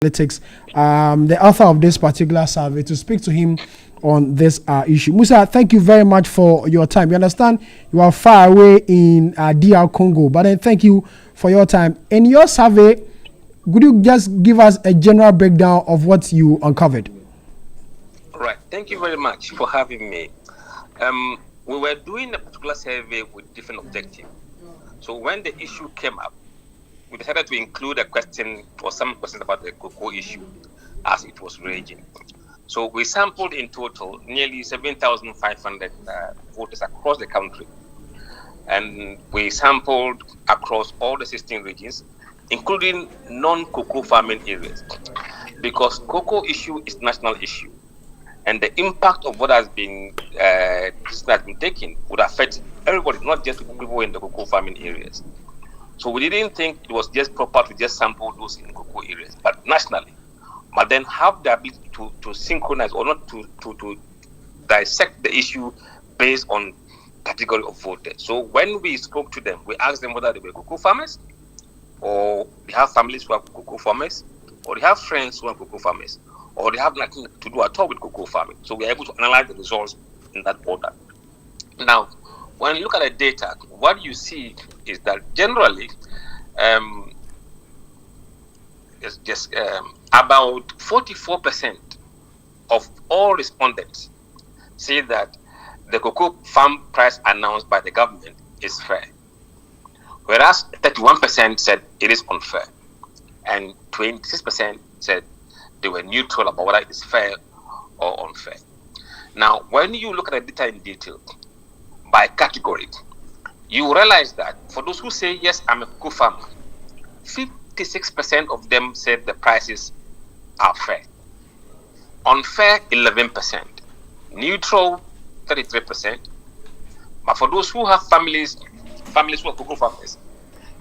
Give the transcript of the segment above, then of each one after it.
Politics, the author of this particular survey, to speak to him on this issue. Mussa, thank you very much for your time. You understand you are far away in DR Congo, but then thank you for your time. In your survey, could you just give us a general breakdown of what you uncovered? All right. Thank you very much for having me. We were doing a particular survey with different objectives. So when the issue came up, we decided to include a question or some questions about the cocoa issue as it was raging. So we sampled in total nearly 7,500 voters across the country. And we sampled across all the 16 regions, including non-cocoa farming areas. Because cocoa issue is national issue. And the impact of what has been taken would affect everybody, not just people in the cocoa farming areas. So we didn't think it was just proper to just sample those in cocoa areas, but nationally. But then have the ability to synchronize or not to dissect the issue based on category of voters. So when we spoke to them, we asked them whether they were cocoa farmers, or they have families who are cocoa farmers, or they have friends who are cocoa farmers, or they have nothing to do at all with cocoa farming. So we're able to analyze the results in that order. Now, when you look at the data, what you see is that generally, it's just about 44% of all respondents say that the cocoa farm price announced by the government is fair, whereas 31% said it is unfair, and 26% said they were neutral about whether it is fair or unfair. Now, when you look at the data in detail, by category, you realize that for those who say, yes, I'm a cocoa farmer, 56% of them said the prices are fair. Unfair, 11%. Neutral, 33%. But for those who have families who are cocoa farmers,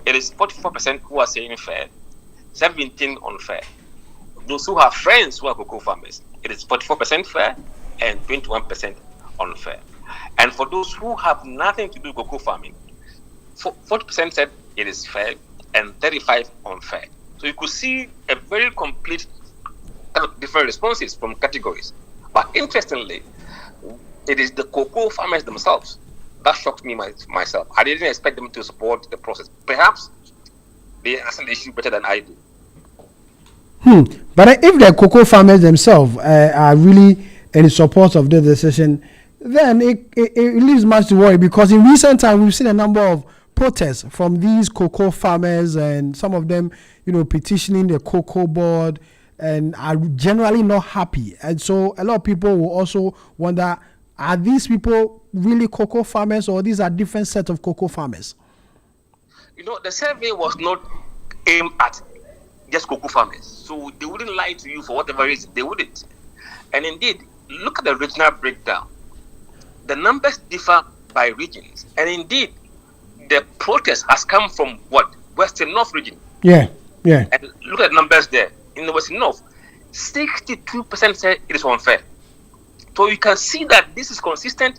it is 44% who are saying fair, 17% unfair. Those who have friends who are cocoa farmers, it is 44% fair and 21% unfair. And for those who have nothing to do with cocoa farming, 40% said it is fair and 35% unfair. So you could see a very complete different responses from categories. But interestingly, it is the cocoa farmers themselves that shocked me myself. I didn't expect them to support the process. Perhaps they understand the issue better than I do. But if the cocoa farmers themselves are really in support of the decision, then it leaves much to worry, because in recent times we've seen a number of protests from these cocoa farmers, and some of them, petitioning the cocoa board and are generally not happy. And so a lot of people will also wonder, are these people really cocoa farmers, or these are different set of cocoa farmers? The survey was not aimed at just cocoa farmers. So they wouldn't lie to you for whatever reason. They wouldn't. And indeed, look at the regional breakdown. The numbers differ by regions. And indeed, the protest has come from what? Western North region. Yeah. And look at the numbers there. In the Western North, 62% say it is unfair. So you can see that this is consistent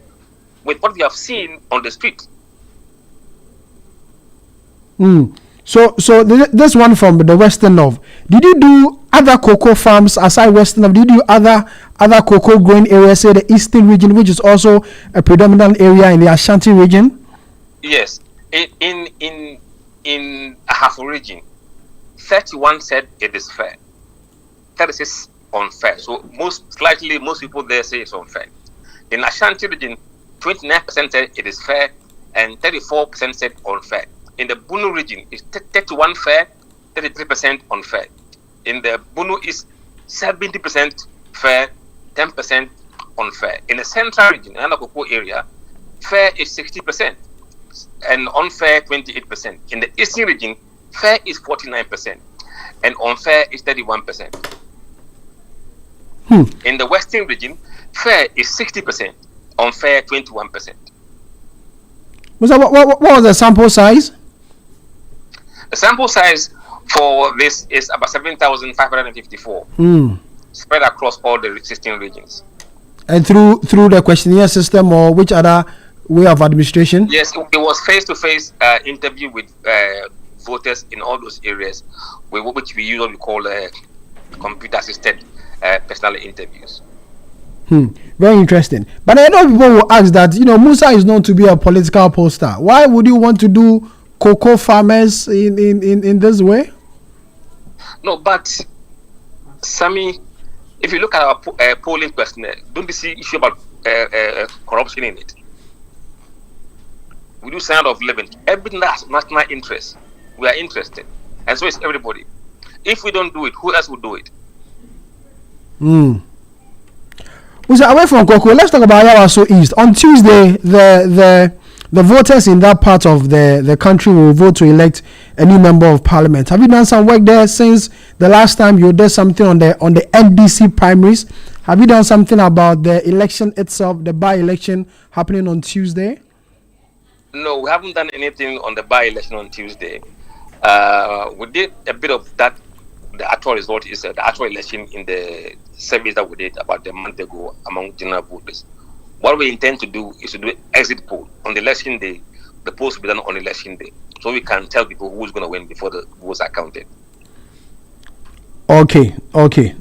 with what we have seen on the street. So this one from the Western North. Did you do other cocoa farms aside Western North? Did you do other cocoa growing areas, say the Eastern region, which is also a predominant area in the Ashanti region? Yes. In Ahafo region, 31 said it is fair. 36 unfair. So most people there say it's unfair. In Ashanti region, 29% said it is fair and 34% said unfair. In the Bunu region, it's 31 fair, 33% unfair. In the Bunu is 70% fair, 10% unfair. In the Central region, another cocoa area, fair is 60% and unfair 28%. In the Eastern region, fair is 49% and unfair is 31%. In the Western region, fair is 60%, unfair 21%. What was the sample size? The sample size for this is about 7,554, spread across all the 16 regions. And through the questionnaire system, or which other way of administration? Yes, it was face-to-face interview with voters in all those areas, which we usually call computer-assisted personal interviews. Very interesting. But I know people will ask that, Musa is known to be a political pollster. Why would you want to do cocoa farmers in this way? No, but Sammy, if you look at our polling personnel, don't you see issue about corruption in it? We do standard of living. Everything that's national interest, we are interested. And so is everybody. If we don't do it, who else will do it? Away from cocoa, let's talk about Yawaso East. On Tuesday, the voters in that part of the country will vote to elect a new member of parliament. Have you done some work there since the last time you did something on the NDC primaries? Have you done something about the election itself, the by-election happening on Tuesday? No, we haven't done anything on the by-election on Tuesday. We did a bit of that. The actual result is the actual election in the surveys that we did about a month ago among general voters. What we intend to do is to do an exit poll on the election day. The polls will be done on election day, so we can tell people who's going to win before the votes are counted. Okay,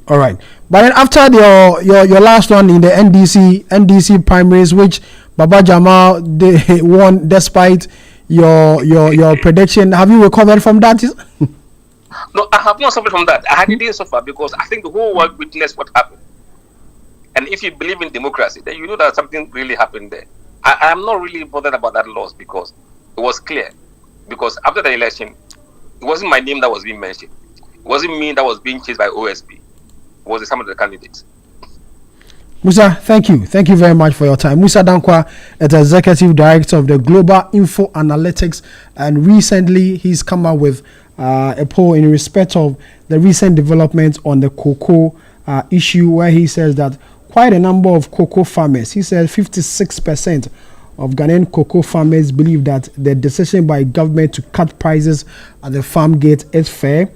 all right. But then after your last one in the NDC primaries, which Baba Jamal they won despite your prediction, have you recovered from that? No, I have not suffered from that. I didn't suffer because I think the whole world witnessed what happened. And if you believe in democracy, then you know that something really happened there. I am not really bothered about that loss because it was clear. Because after the election, it wasn't my name that was being mentioned. It wasn't me that was being chased by OSP. It was some of the candidates. Musa, thank you. Thank you very much for your time. Mussa Dankwah is the Executive Director of the Global Info Analytics. And recently, he's come up with a poll in respect of the recent developments on the cocoa issue, where he says that quite a number of cocoa farmers, he says 56% of Ghanaian cocoa farmers believe that the decision by government to cut prices at the farm gate is fair.